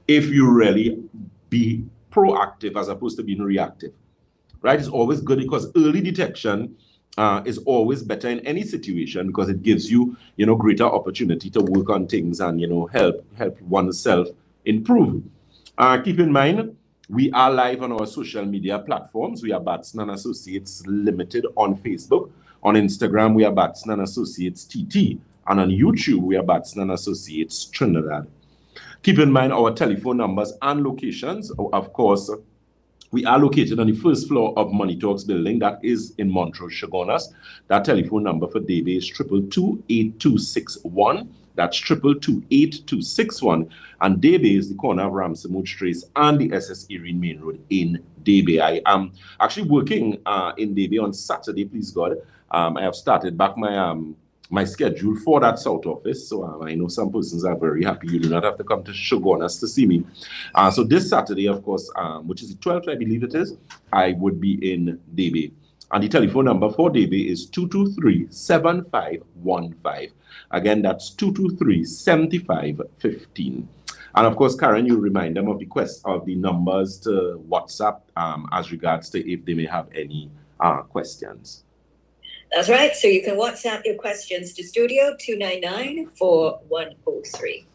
if you really be proactive as opposed to being reactive, right? It's always good because early detection is always better in any situation because it gives you, greater opportunity to work on things and, help oneself improve. Keep in mind, we are live on our social media platforms. We are Batson and Associates Limited on Facebook. On Instagram, we are Batson and Associates TT. And on YouTube, we are Batson and Associates Trinidad. Keep in mind our telephone numbers and locations. Of course, we are located on the first floor of Money Talks building. That is in Montrose, Chaguanas. That telephone number for Davey is 222-8261. That's 222-8261. And Davey is the corner of Ramsamud Trace and the SS Erin Main Road in Davey. I am actually working in Davey on Saturday, please God. I have started back my schedule for that South office. So I know some persons are very happy. You do not have to come to Chaguanas to see me. So this Saturday, of course, which is the 12th, I believe it is, I would be in Davey. And the telephone number for Davey is 223-7515. Again, that's 223-7515. And of course, Karen, you remind them of the numbers to WhatsApp as regards to if they may have any questions. That's right. So you can WhatsApp your questions to studio 299-4103.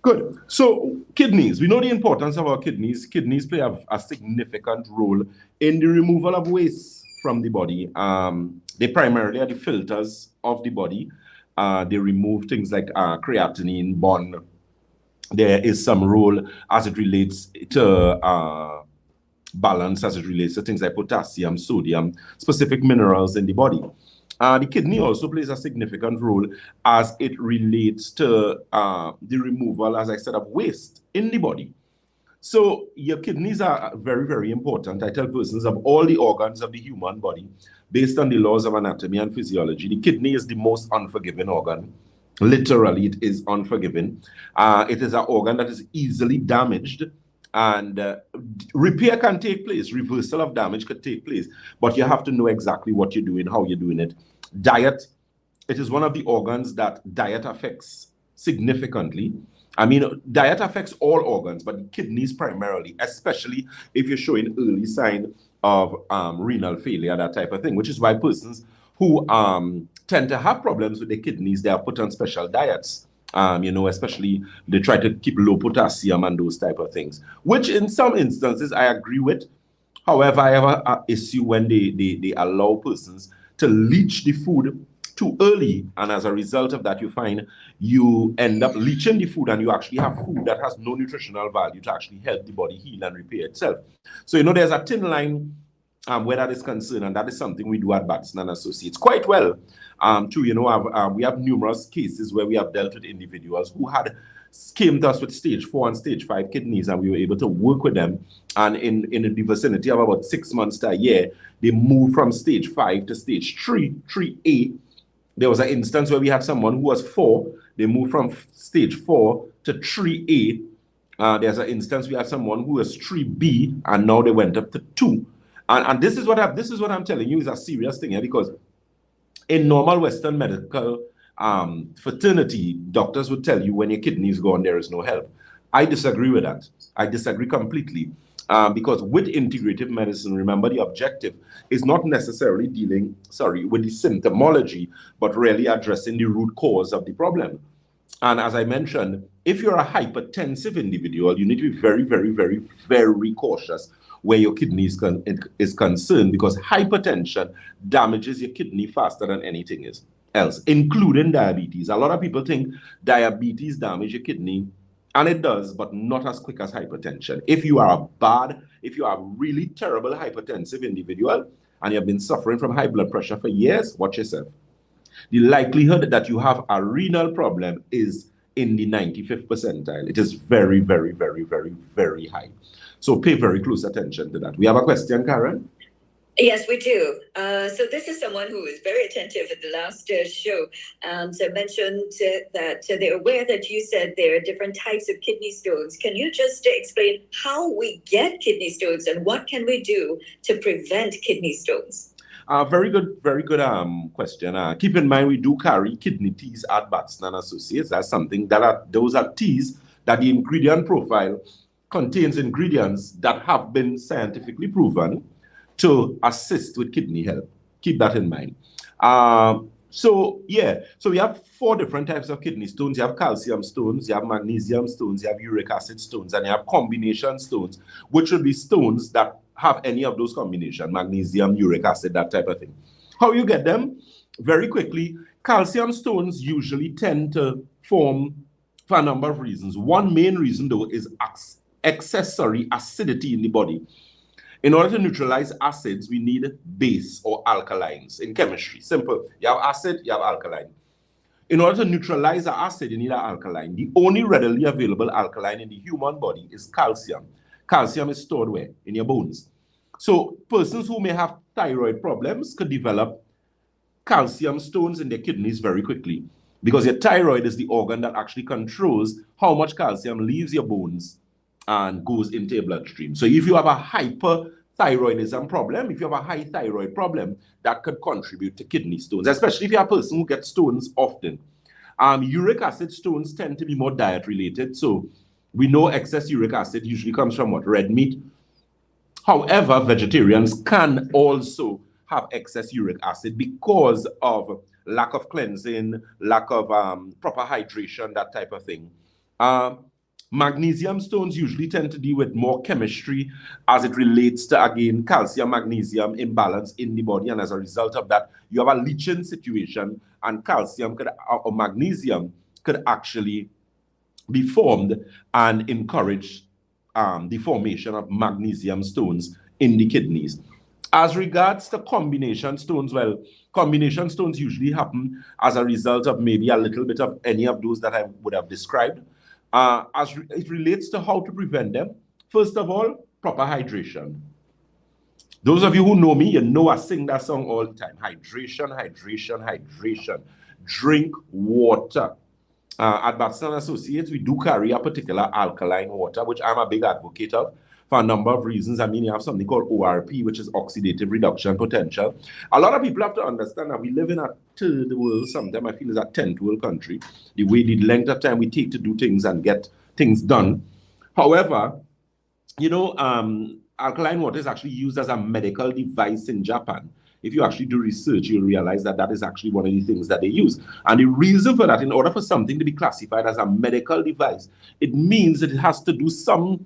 Good. So kidneys, we know the importance of our kidneys. Kidneys play a significant role in the removal of waste from the body. They primarily are the filters of the body. They remove things like creatinine, bond. There is some role as it relates to balance, as it relates to things like potassium, sodium, specific minerals in the body. The kidney also plays a significant role as it relates to the removal, as I said, of waste in the body. So your kidneys are very, very important. I tell persons of all the organs of the human body, based on the laws of anatomy and physiology, the kidney is the most unforgiving organ. Literally, it is unforgiving. It is an organ that is easily damaged. And repair can take place, reversal of damage could take place, but you have to know exactly what you're doing, how you're doing it. Diet, it is one of the organs that diet affects significantly. I mean, diet affects all organs, but kidneys primarily, especially if you're showing early sign of renal failure, that type of thing, which is why persons who tend to have problems with their kidneys, they are put on special diets. Especially they try to keep low potassium and those type of things, which in some instances I agree with. However, I have an issue when they allow persons to leach the food too early. And as a result of that, you find you end up leaching the food and you actually have food that has no nutritional value to actually help the body heal and repair itself. So, there's a thin line where that is concerned, and that is something we do at Batson and Associates quite well. We have numerous cases where we have dealt with individuals who came to us with stage 4 and stage 5 kidneys, and we were able to work with them. And in the vicinity of about 6 months to a year, they moved from stage 5 to stage 3A. There was an instance where we had someone who was 4. They moved from stage 4 to 3A. There's an instance we had someone who was 3B, and now they went up to 2. And this is what I'm telling you is a serious thing here, because in normal Western medical fraternity, doctors would tell you when your kidney is gone, there is no help. I disagree with that. I disagree completely. Because with integrative medicine, remember, the objective is not necessarily dealing, with the symptomology, but really addressing the root cause of the problem. And as I mentioned, if you're a hypertensive individual, you need to be very, very, very, very cautious where your kidney is concerned, because hypertension damages your kidney faster than anything else, including diabetes. A lot of people think diabetes damages your kidney, and it does, but not as quick as hypertension. If you are a really terrible hypertensive individual and you have been suffering from high blood pressure for years, watch yourself. The likelihood that you have a renal problem is in the 95th percentile. It is very, very, very, very, very high. So pay very close attention to that. We have a question, Karen? Yes, we do. So this is someone who was very attentive at the last show and mentioned that they're aware that you said there are different types of kidney stones. Can you just explain how we get kidney stones and what can we do to prevent kidney stones? Very good question. Keep in mind, we do carry kidney teas at Batson and Associates. That's something those are teas that the ingredient profile contains ingredients that have been scientifically proven to assist with kidney health. Keep that in mind. So we have 4 different types of kidney stones. You have calcium stones, you have magnesium stones, you have uric acid stones, and you have combination stones, which will be stones that have any of those combinations, magnesium, uric acid, that type of thing. How you get them? Very quickly, calcium stones usually tend to form for a number of reasons. One main reason, though, is accessory acidity in the body. In order to neutralize acids, we need base or alkalines in chemistry. Simple. You have acid, you have alkaline. In order to neutralize an acid, you need an alkaline. The only readily available alkaline in the human body is calcium. Calcium is stored where? In your bones. So persons who may have thyroid problems could develop calcium stones in their kidneys very quickly, because your thyroid is the organ that actually controls how much calcium leaves your bones and goes into your bloodstream. So if you have a hyperthyroidism problem, if you have a high thyroid problem, that could contribute to kidney stones, especially if you're a person who gets stones often. Uric acid stones tend to be more diet related. So we know excess uric acid usually comes from what? Red meat. However, vegetarians can also have excess uric acid because of lack of cleansing, lack of proper hydration, that type of thing. Magnesium stones usually tend to deal with more chemistry as it relates to, again, calcium magnesium imbalance in the body, and as a result of that, you have a leaching situation, and calcium or magnesium could actually be formed and encourage the formation of magnesium stones in the kidneys. As regards to combination stones, well, combination stones usually happen as a result of maybe a little bit of any of those that I would have described. As it relates to how to prevent them, first of all, proper hydration. Those of you who know me, you know I sing that song all the time. Hydration, hydration, hydration. Drink water. At Batson Associates, we do carry a particular alkaline water, which I'm a big advocate of for a number of reasons. I mean, you have something called ORP, which is oxidative reduction potential. A lot of people have to understand that we live in a third world, sometimes I feel it's a 10th world country, the way the length of time we take to do things and get things done. However, you know, alkaline water is actually used as a medical device in Japan. If you actually do research, you'll realize that that is actually one of the things that they use. And the reason for that, in order for something to be classified as a medical device, it means that it has to do some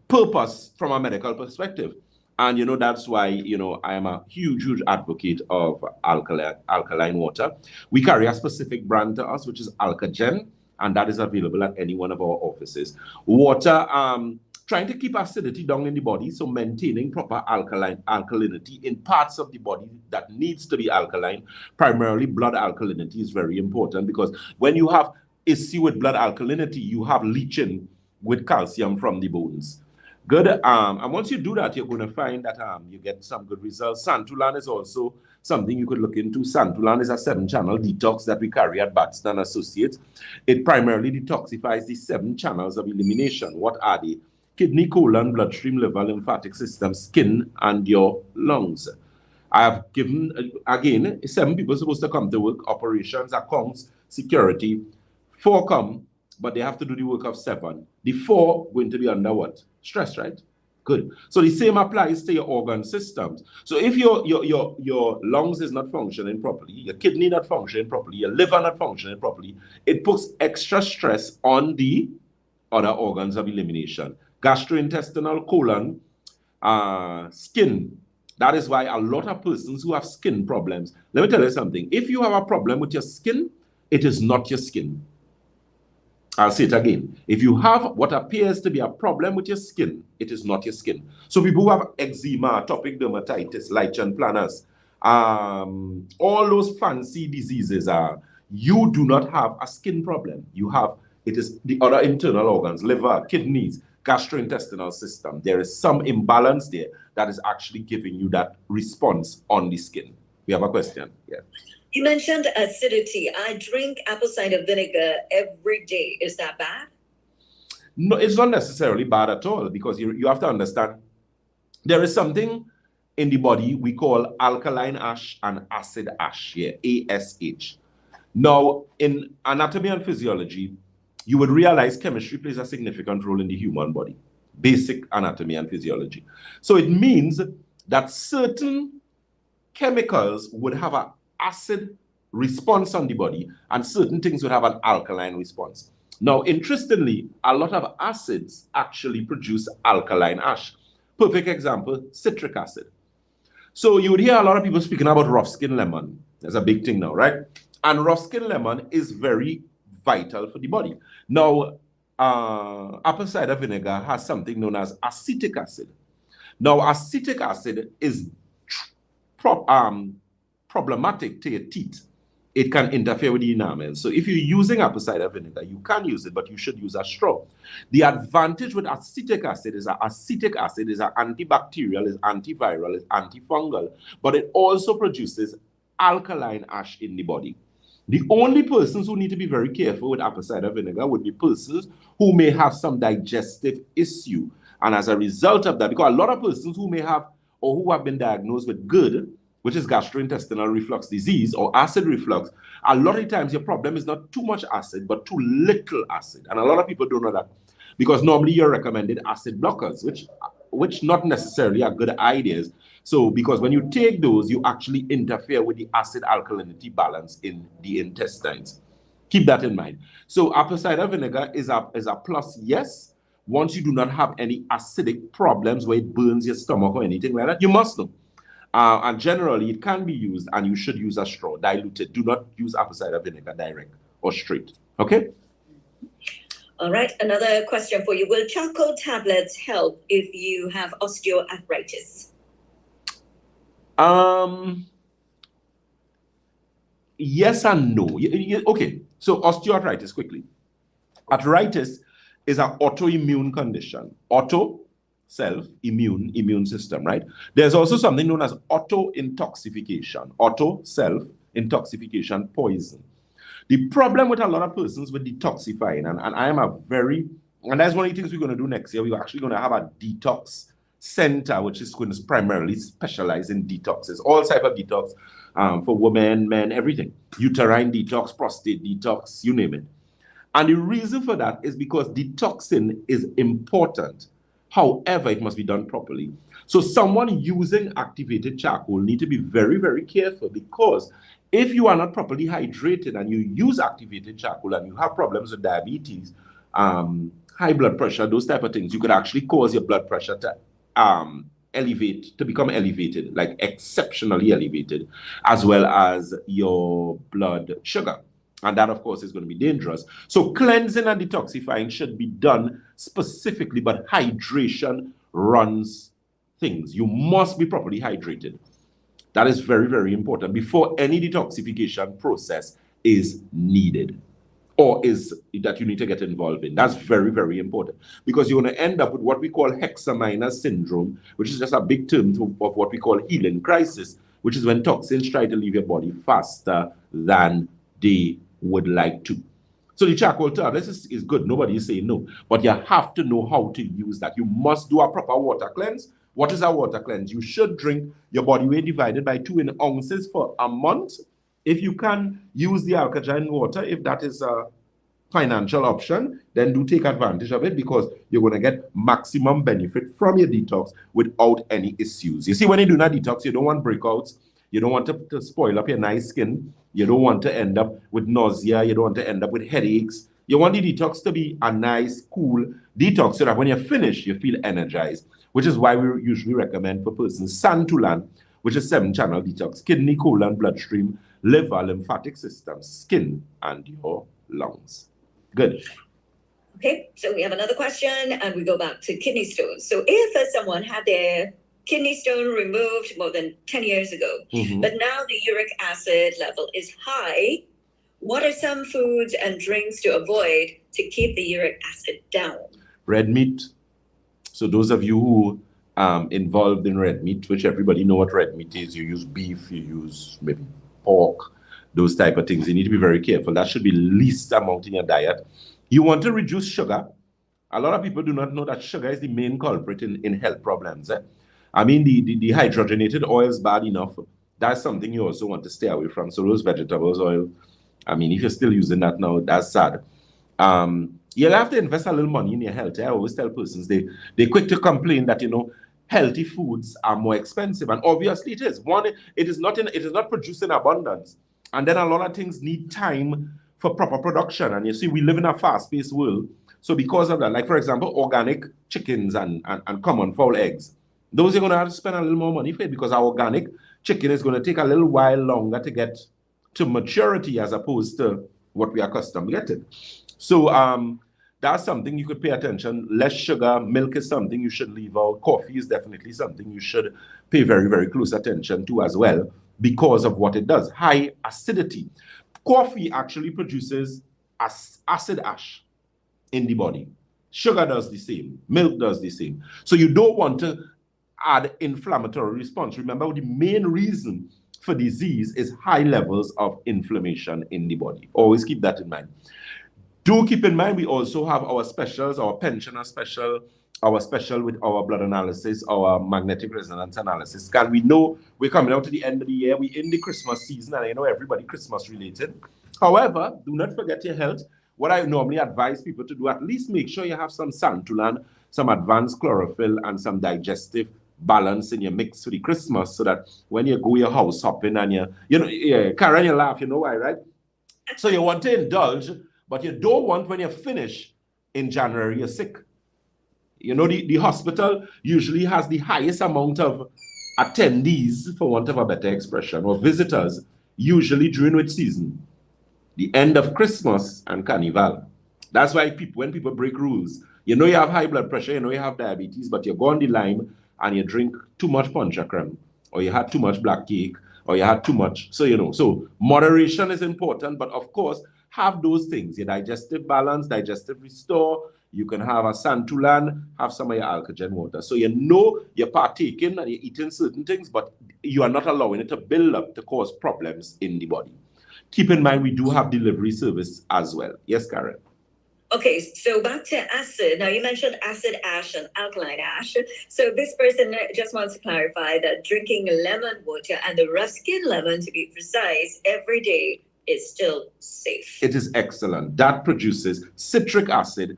purpose from a medical perspective. And, you know, that's why, you know, I am a huge, huge advocate of alkaline water. We carry a specific brand to us, which is Alkagen, and that is available at any one of our offices. Water, trying to keep acidity down in the body, so maintaining proper alkalinity in parts of the body that needs to be alkaline. Primarily blood alkalinity is very important, because when you have issue with blood alkalinity, you have leaching with calcium from the bones. Good. And once you do that, you're going to find that you get some good results. Santulan is also something you could look into. Santulan is a 7-channel detox that we carry at Batson Associates. It primarily detoxifies the 7 channels of elimination. What are they? Kidney, colon, bloodstream, liver, lymphatic system, skin, and your lungs. I have given, again, 7 people supposed to come to work, operations, accounts, security. 4 come, but they have to do the work of 7. The 4 going to be under what? Stress, right? Good. So the same applies to your organ systems. So if your lungs is not functioning properly, your kidney not functioning properly, your liver not functioning properly, it puts extra stress on the other organs of elimination. Gastrointestinal, colon, skin. That is why a lot of persons who have skin problems, let me tell you something. If you have a problem with your skin, it is not your skin. I'll say it again. If you have what appears to be a problem with your skin, it is not your skin. So people who have eczema, atopic dermatitis, lichen planus, all those fancy diseases, you do not have a skin problem. You have, it is the other internal organs, liver, kidneys, gastrointestinal system. There is some imbalance there that is actually giving you that response on the skin. We have a question. Yeah. You mentioned acidity. I drink apple cider vinegar every day. Is that bad? No, it's not necessarily bad at all, because you have to understand there is something in the body we call alkaline ash and acid ash, yeah, ASH. Now, in anatomy and physiology, you would realize chemistry plays a significant role in the human body, basic anatomy and physiology. So it means that certain chemicals would have an acid response on the body, and certain things would have an alkaline response. Now, interestingly, a lot of acids actually produce alkaline ash. Perfect example, citric acid. So you would hear a lot of people speaking about rough skin lemon. That's a big thing now, right? And rough skin lemon is very vital for the body. Now, apple cider vinegar has something known as acetic acid. Now, acetic acid is problematic to your teeth. It can interfere with the enamel. So if you're using apple cider vinegar, you can use it, but you should use a straw. The advantage with acetic acid is that acetic acid is an antibacterial, is antiviral, is antifungal, but it also produces alkaline ash in the body. The only persons who need to be very careful with apple cider vinegar would be persons who may have some digestive issue. And as a result of that, because a lot of persons who may have or who have been diagnosed with GERD, which is gastrointestinal reflux disease or acid reflux, a lot of times your problem is not too much acid, but too little acid. And a lot of people don't know that because normally you're recommended acid blockers, which not necessarily are good ideas. So because when you take those, you actually interfere with the acid alkalinity balance in the intestines. Keep that in mind. So apple cider vinegar is a plus, yes. Once you do not have any acidic problems where it burns your stomach or anything like that, you must know. And generally, it can be used, and you should use a straw, diluted. Do not use apple cider vinegar direct or straight. Okay? All right, another question for you. Will charcoal tablets help if you have osteoarthritis? Yes and no. Okay, so osteoarthritis, quickly. Arthritis is an autoimmune condition. Auto, self, immune system, right? There's also something known as auto-intoxication. Auto, self, intoxication, poison. The problem with a lot of persons with detoxifying, and I am and that's one of the things we're going to do next year. We're actually going to have a detox center, which is going to primarily specialize in detoxes, all type of detox for women, men, everything. Uterine detox, prostate detox, you name it. And the reason for that is because detoxing is important. However, it must be done properly. So someone using activated charcoal need to be very, very careful, because if you are not properly hydrated and you use activated charcoal and you have problems with diabetes, high blood pressure, those type of things, you could actually cause your blood pressure to become elevated, like exceptionally elevated, as well as your blood sugar. And that, of course, is going to be dangerous. So cleansing and detoxifying should be done specifically, but hydration runs things. You must be properly hydrated. That is very, very important before any detoxification process is needed or is that you need to get involved in. That's very, very important, because you're going to end up with what we call hexaminer syndrome, which is just a big term of what we call healing crisis, which is when toxins try to leave your body faster than they would like to. So the charcoal tablet is good. Nobody is saying no, but you have to know how to use that. You must do a proper water cleanse. What is a water cleanse? You should drink your body weight divided by 2 in ounces for a month. If you can use the alkaline water, if that is a financial option, then do take advantage of it, because you're going to get maximum benefit from your detox without any issues. You see, when you do not detox, you don't want breakouts. You don't want to spoil up your nice skin. You don't want to end up with nausea. You don't want to end up with headaches. You want the detox to be a nice, cool detox so that when you're finished, you feel energized, which is why we usually recommend for persons Santulan, which is 7-channel detox: kidney, colon, bloodstream, liver, lymphatic system, skin, and your lungs. Good. Okay, so we have another question, and we go back to kidney stones. So if someone had their kidney stone removed more than 10 years ago, but now the uric acid level is high, what are some foods and drinks to avoid to keep the uric acid down? Red meat. So those of you who involved in red meat, which everybody know what red meat is, you use beef, you use maybe pork, those type of things. You need to be very careful. That should be least amount in your diet. You want to reduce sugar. A lot of people do not know that sugar is the main culprit in health problems. I mean, the hydrogenated oil is bad enough. That's something you also want to stay away from. So those vegetables oil, I mean, if you're still using that now, that's sad. You'll have to invest a little money in your health. I always tell persons they're quick to complain that healthy foods are more expensive, and obviously it is. One, it is not produced in abundance, and then a lot of things need time for proper production. And you see, we live in a fast-paced world, so because of that, like for example, organic chickens and common fowl eggs, those you're going to have to spend a little more money for it, because our organic chicken is going to take a little while longer to get to maturity as opposed to what we are accustomed to getting. So that's something you could pay attention. Less sugar. Milk is something you should leave out. Coffee is definitely something you should pay very, very close attention to as well, because of what it does. High acidity. Coffee actually produces acid ash in the body. Sugar does the same. Milk does the same. So you don't want to add inflammatory response. Remember, the main reason for disease is high levels of inflammation in the body. Always keep that in mind. Do keep in mind, we also have our specials, our pensioner special, our special with our blood analysis, our magnetic resonance analysis. And we know we're coming out to the end of the year. We're in the Christmas season, and I know everybody Christmas related. However, do not forget your health. What I normally advise people to do, at least make sure you have some santulan, some advanced chlorophyll, and some digestive balance in your mix for the Christmas, so that when you go your house hopping and Karen, you laugh, you know why, right? So you want to indulge, but you don't want, when you finish in January, you're sick. The hospital usually has the highest amount of attendees, for want of a better expression, or visitors, usually during which season? The end of Christmas and Carnival. That's why when people break rules, you have high blood pressure, you have diabetes, but you go on the line and you drink too much panchakram, or you had too much black cake, or you had too much. So moderation is important, but of course, have those things, your digestive balance, digestive restore. You can have a santulan, have some of your alkagen water. So you're partaking and you're eating certain things, but you are not allowing it to build up to cause problems in the body. Keep in mind, we do have delivery service as well. Yes, Karen? Okay, so back to acid. Now, you mentioned acid ash and alkaline ash. So this person just wants to clarify that drinking lemon water, and the rough skin lemon to be precise, every day is still safe. It is excellent. That produces citric acid.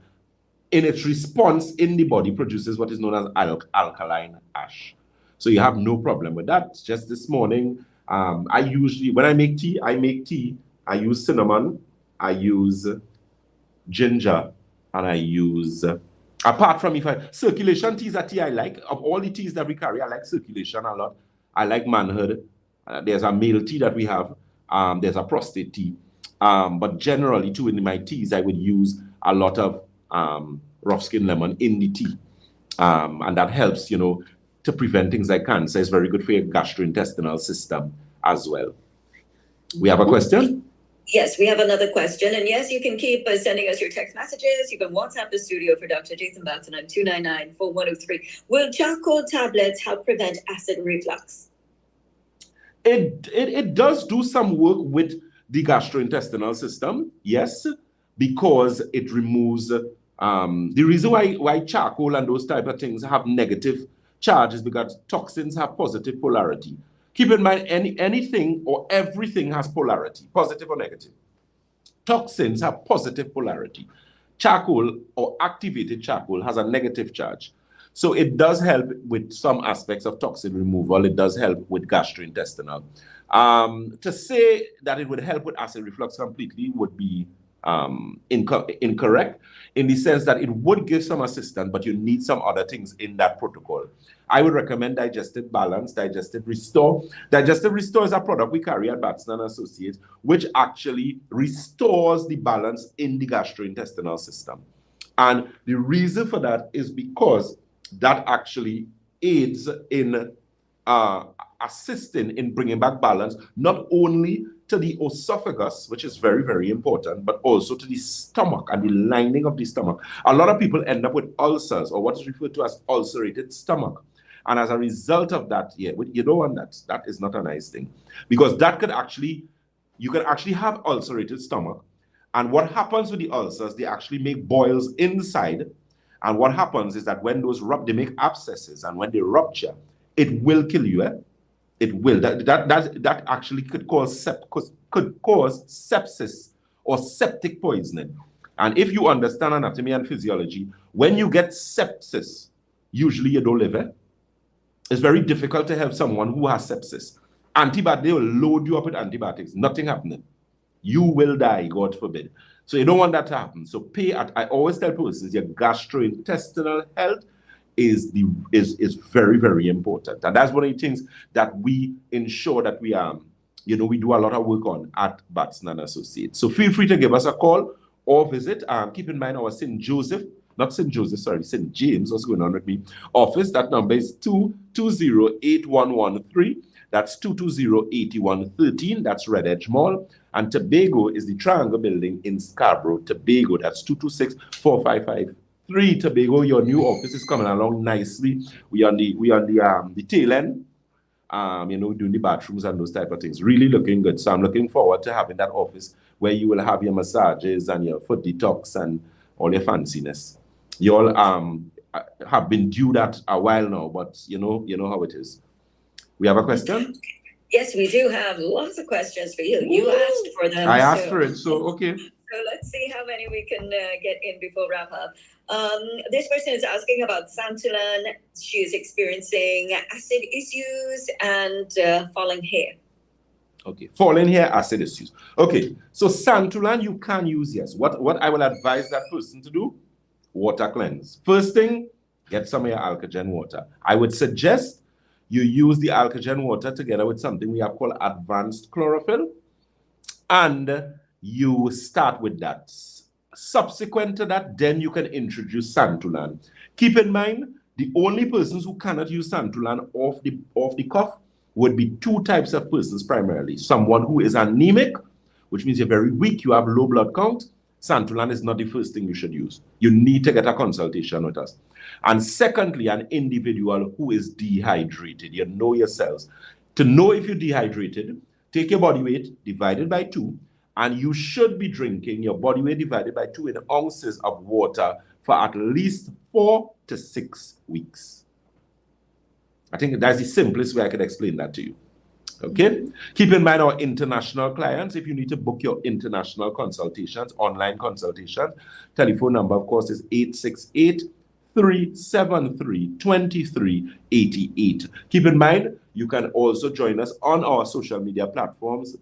In its response in the body, produces what is known as alkaline ash. So you have no problem with that. Just this morning, I usually, when I make tea, I use cinnamon, I use ginger, and I use, apart from circulation teas are tea I like. Of all the teas that we carry, I like circulation a lot. I like manhood. There's a male tea that we have. There's a prostate tea. But generally, too, in my teas, I would use a lot of rough skin lemon in the tea. And that helps, to prevent things like cancer. It's very good for your gastrointestinal system as well. We have a question? Yes, we have another question. And yes, you can keep sending us your text messages. You can WhatsApp the studio for Dr. Jason Batson on 299-4103. Will charcoal tablets help prevent acid reflux? It does do some work with the gastrointestinal system, yes, because it removes the reason why charcoal and those type of things have negative charge is because toxins have positive polarity. Keep in mind, anything or everything has polarity, positive or negative. Toxins have positive polarity. Charcoal or activated charcoal has a negative charge. So it does help with some aspects of toxin removal. It does help with gastrointestinal. To say that it would help with acid reflux completely would be incorrect, in the sense that it would give some assistance, but you need some other things in that protocol. I would recommend digestive balance, digestive restore. Digestive restore is a product we carry at Batson & Associates, which actually restores the balance in the gastrointestinal system. And the reason for that is because that actually aids in assisting in bringing back balance, not only to the esophagus, which is very, very important, but also to the stomach and the lining of the stomach. A lot of people end up with ulcers, or what is referred to as ulcerated stomach. And as a result of that, you don't want that. That is not a nice thing, because that could actually, you can actually have ulcerated stomach. And what happens with the ulcers, they actually make boils inside. And what happens is that when those they make abscesses, and when they rupture, it will kill you. It will. That actually could cause sepsis or septic poisoning. And if you understand anatomy and physiology, when you get sepsis, usually you don't live it. It's very difficult to help someone who has sepsis. They will load you up with antibiotics, nothing happening. You will die, God forbid. So you don't want that to happen. So I always tell persons your gastrointestinal health is very, very important. And that's one of the things that we ensure that we we do a lot of work on at Batson and Associates. So feel free to give us a call or visit. Keep in mind our St. James, what's going on with me? Office, that number is 220-8113. That's 220-8113. That's Red Edge Mall. And Tobago is the Triangle Building in Scarborough, Tobago. That's 226-4553. Tobago, your new office is coming along nicely. We on the tail end. Doing the bathrooms and those type of things. Really looking good. So I'm looking forward to having that office where you will have your massages and your foot detox and all your fanciness. You all have been due that a while now, but you know how it is. We have a question? Yes, we do have lots of questions for you. You asked for them. I asked for it, so okay. So let's see how many we can get in before wrap up. This person is asking about Santulan. She is experiencing acid issues and falling hair. Okay, falling hair, acid issues. Okay, so Santulan you can use, yes. What I will advise that person to do? Water cleanse. First thing, get some of your Alkagen water. I would suggest you use the Alkagen water together with something we have called advanced chlorophyll, and you start with that. Subsequent to that, then you can introduce Santulan. Keep in mind, the only persons who cannot use Santulan off the cuff would be two types of persons primarily. Someone who is anemic, which means you're very weak, you have low blood count. Santulan is not the first thing you should use. You need to get a consultation with us. And secondly, an individual who is dehydrated. You know yourselves. To know if you're dehydrated, take your body weight divided by 2, and you should be drinking your body weight divided by 2 in ounces of water for at least 4 to 6 weeks. I think that's the simplest way I could explain that to you. Okay? Keep in mind our international clients. If you need to book your international consultations, online consultations, telephone number, of course, is 868-373-2388. Keep in mind, you can also join us on our social media platforms.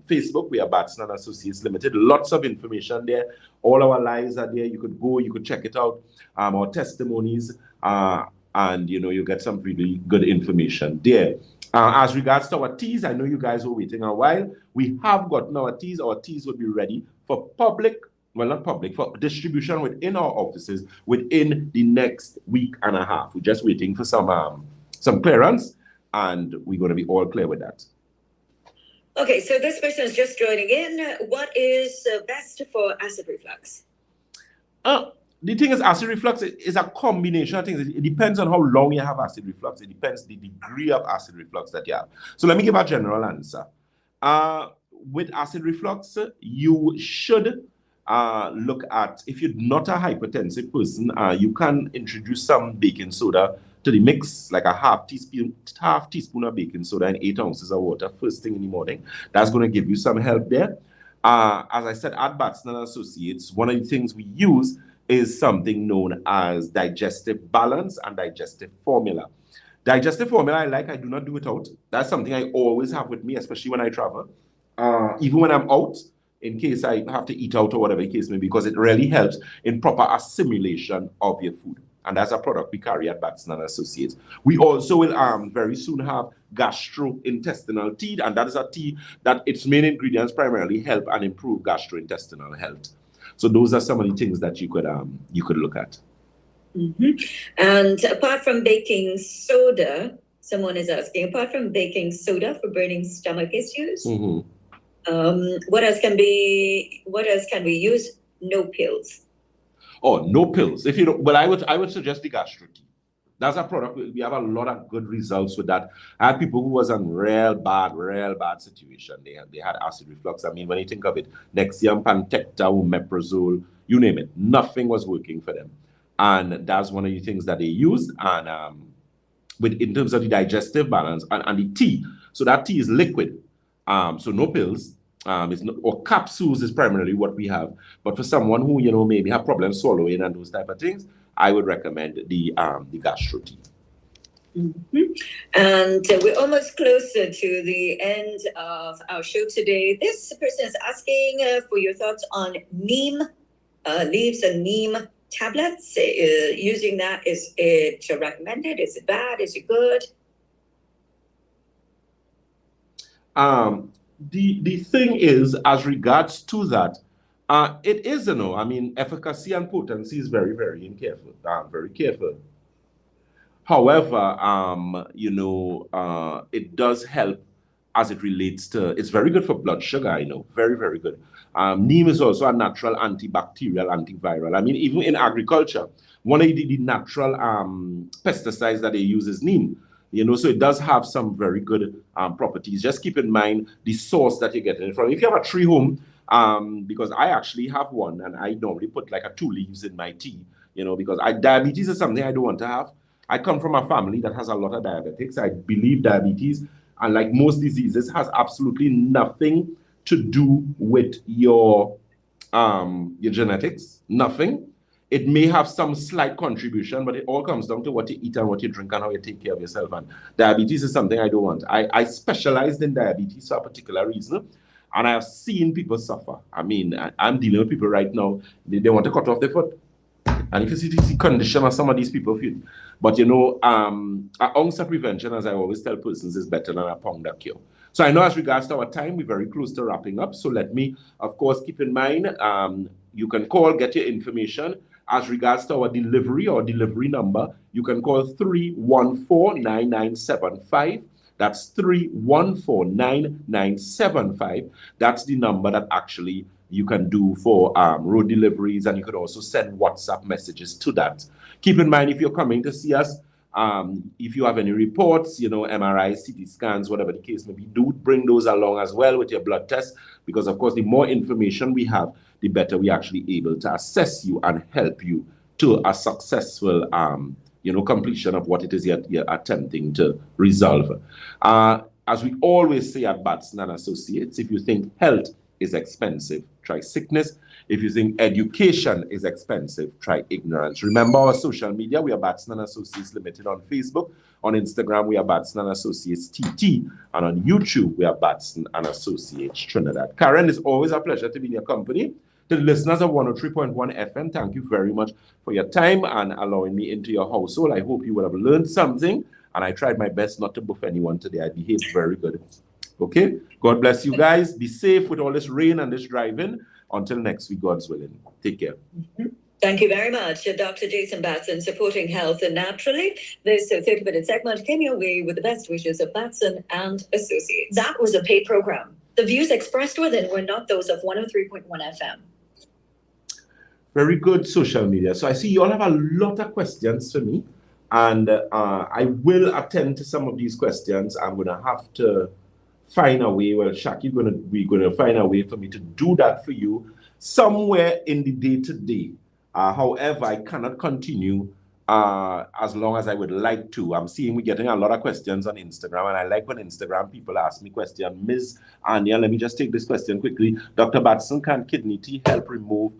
Facebook, we are Batson and Associates Limited. Lots of information there. All our lives are there. You could go, you could check it out. Our testimonies, and you get some really good information there. As regards to our teas, I know you guys were waiting a while. We have gotten our teas. Our teas will be ready for for distribution within our offices within the next week and a half. We're just waiting for some clearance, and we're going to be all clear with that. Okay, so this person is just joining in. What is best for acid reflux? The thing is, acid reflux is a combination of things. It depends on how long you have acid reflux. It depends the degree of acid reflux that you have. So let me give a general answer. With acid reflux, you should look at, if you're not a hypertensive person, you can introduce some baking soda to the mix, like a half teaspoon of baking soda and 8 ounces of water first thing in the morning. That's going to give you some help there. As I said, at Batson and Associates, one of the things we use is something known as digestive balance and digestive formula. Digestive formula I do not do without. That's something I always have with me, especially when I travel. Even when I'm out, in case I have to eat out or whatever the case may be, because it really helps in proper assimilation of your food. And that's a product we carry at Batson and Associates. We also will very soon have gastrointestinal tea, and that is a tea that its main ingredients primarily help and improve gastrointestinal health. So those are some of the things that you could look at. Mm-hmm. And apart from baking soda, someone is asking, apart from baking soda for burning stomach issues, mm-hmm. What else can we use? No pills. Oh, no pills. If you don't, well, I would suggest the gastro tea. That's a product. We have a lot of good results with that. I had people who was in real bad situation. They had acid reflux. I mean, when you think of it, Nexium, Pantecta, Omeprazole, you name it, nothing was working for them. And that's one of the things that they used. And in terms of the digestive balance and the tea. So that tea is liquid. So no pills. It's not, or capsules is primarily what we have. But for someone who, you know, maybe have problems swallowing and those type of things, I would recommend the gastro tea. Mm-hmm. And we're almost closer to the end of our show today. This person is asking for your thoughts on neem leaves and neem tablets. Using that, is it recommended? Is it bad? Is it good? The thing is, as regards to that, it is, you know, I mean, efficacy and potency is very, very careful. Very careful. However, you know, it does help as it relates to, it's very good for blood sugar, you know, very, very good. Neem is also a natural antibacterial, antiviral. I mean, even in agriculture, one of the natural pesticides that they use is neem. You know, so it does have some very good properties. Just keep in mind the source that you're getting it from. If you have a tree home, because I actually have one, and I normally put like 2 leaves in my tea, you know, because diabetes is something I don't want to have. I come from a family that has a lot of diabetics. I believe diabetes, and like most diseases, has absolutely nothing to do with your genetics. Nothing. It may have some slight contribution, but it all comes down to what you eat and what you drink and how you take care of yourself. And diabetes is something I don't want. I specialized in diabetes for a particular reason, and I have seen people suffer. I mean, I'm dealing with people right now. They want to cut off their foot. And if you see the condition of some of these people feel, but you know, an ounce of prevention, as I always tell persons, is better than a pound of cure. So I know as regards to our time, we're very close to wrapping up. So let me, of course, keep in mind, you can call, get your information. As regards to our delivery or delivery number, you can call 314-9975. That's 314-9975. That's the number that actually you can do for road deliveries, and you could also send WhatsApp messages to that. Keep in mind, if you're coming to see us, if you have any reports, you know, MRI, CT scans, whatever the case may be, do bring those along as well with your blood test, because of course, the more information we have, the better we actually able to assess you and help you to a successful, you know, completion of what it is you're attempting to resolve. As we always say at Batson and Associates, if you think health is expensive, try sickness. If you think education is expensive, try ignorance. Remember our social media, we are Batson and Associates Limited on Facebook. On Instagram, we are Batson and Associates TT. And on YouTube, we are Batson and Associates Trinidad. Karen, it's always a pleasure to be in your company. To the listeners of 103.1 FM, thank you very much for your time and allowing me into your household. I hope you would have learned something. And I tried my best not to buff anyone today. I behaved very good. Okay? God bless you guys. Be safe with all this rain and this driving. Until next week, God's willing. Take care. Thank you very much, Dr. Jason Batson, supporting health naturally. This 30-minute segment came your way with the best wishes of Batson and Associates. That was a paid program. The views expressed within were not those of 103.1 FM. Very good social media. So I see you all have a lot of questions for me, and I will attend to some of these questions. I'm going to have to find a way. Well, Shaki, we're gonna find a way for me to do that for you somewhere in the day-to-day. However, I cannot continue as long as I would like to. I'm seeing we're getting a lot of questions on Instagram, and I like when Instagram people ask me questions. Ms. Anya, let me just take this question quickly. Dr. Batson, can kidney tea help remove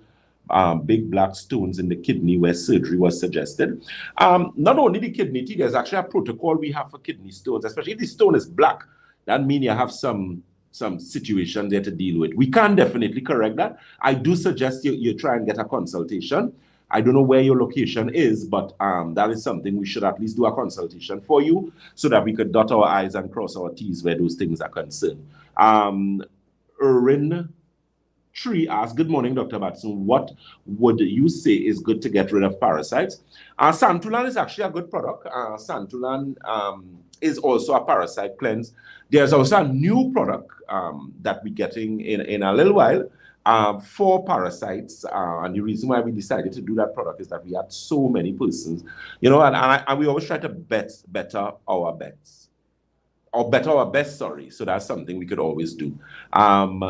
big black stones in the kidney where surgery was suggested? Not only the kidney tea, there's actually a protocol we have for kidney stones, especially if the stone is black. That means you have some situation there to deal with. We can definitely correct that. I do suggest you try and get a consultation. I don't know where your location is, but that is something we should at least do a consultation for you so that we could dot our I's and cross our T's where those things are concerned. Erin Tree asks, good morning, Dr. Batson. What would you say is good to get rid of parasites? Santulan is actually a good product. Santulan is also a parasite cleanse. There's also a new product that we're getting in a little while for parasites. And the reason why we decided to do that product is that we had so many persons, you know, and we always try to better our bets. Or better our best, sorry. So that's something we could always do.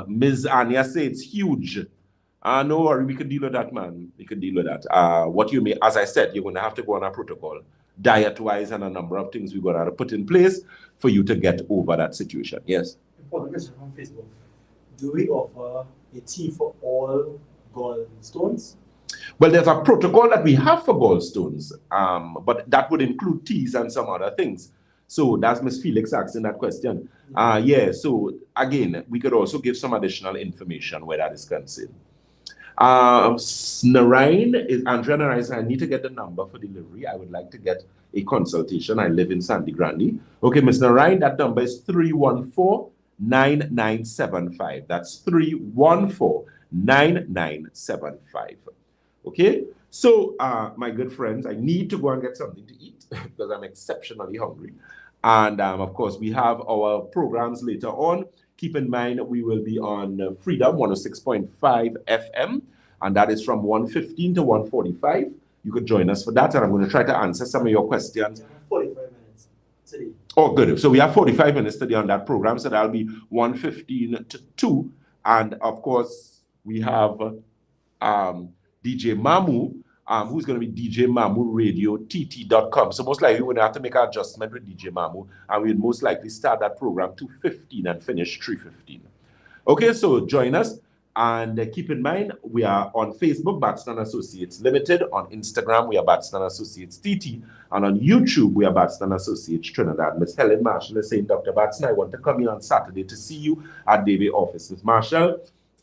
Ms. Anya said it's huge. No worry, we can deal with that, man. We can deal with that. What you may, as I said, you're going to have to go on a protocol, diet-wise, and a number of things we're going to have to put in place for you to get over that situation. Yes? Important question from Facebook. do we offer a tea for all gallstones? Well, there's a protocol that we have for gallstones, but that would include teas and some other things. So that's Ms. Felix asking that question. Yeah, so again, we could also give some additional information where that is concerned. Narayan is Andrea Narayan says, I need to get the number for delivery. I would like to get a consultation. I live in Sandy Grande. Okay, Ms. Narayan, that number is 314-9975. That's 314-9975. Okay, so my good friends, I need to go and get something to eat because I'm exceptionally hungry. And of course, we have our programs later on. Keep in mind, we will be on Freedom 106.5 FM, and that is from 1:15 to 1:45. You could join us for that, and I'm going to try to answer some of your questions. 45 minutes today. Oh, good. So we have 45 minutes today on that program, so that'll be 1:15 to 2. And of course, we have DJ Mamu, who's going to be DJ Mamu Radio TT.com. So most likely we're going to have to make an adjustment with DJ Mamu, and we'll most likely start that program 2:15 and finish 3:15. Okay, so join us, and keep in mind we are on Facebook, Batson Associates Limited. On Instagram, we are Batson Associates TT, and on YouTube, we are Batson Associates Trinidad. Miss Helen Marshall is saying, Dr. Batson, I want to come in on Saturday to see you at Debe office. Miss Marshall,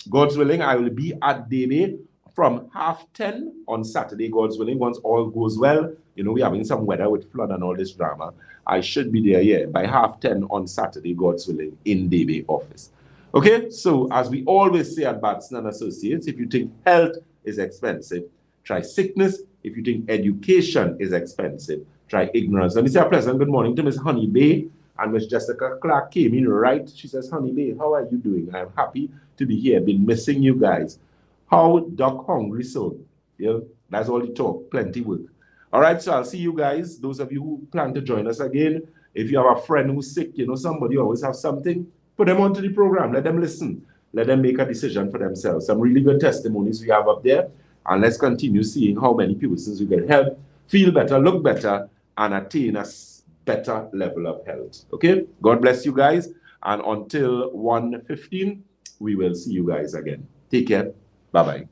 God's willing, I will be at Debe from 10:30 on Saturday, God's willing, once all goes well. You know, we're having some weather with flood and all this drama. I should be there, yeah, by 10:30 on Saturday, God's willing, in Debe office. Okay, so as we always say at Batson and Associates, if you think health is expensive, try sickness. If you think education is expensive, try ignorance. Let me say a pleasant good morning to Miss Honey Bay, and Miss Jessica Clark came in right. She says, Honey Bay, how are you doing? I'm happy to be here. Been missing you guys. How Doc hungry so? Yeah, that's all the talk. Plenty work. All right, so I'll see you guys. Those of you who plan to join us again. If you have a friend who's sick, you know, somebody always have something, put them onto the program. Let them listen. Let them make a decision for themselves. Some really good testimonies we have up there. And let's continue seeing how many people since we can help, feel better, look better, and attain a better level of health. Okay? God bless you guys. And until 1:15, we will see you guys again. Take care. Bye-bye.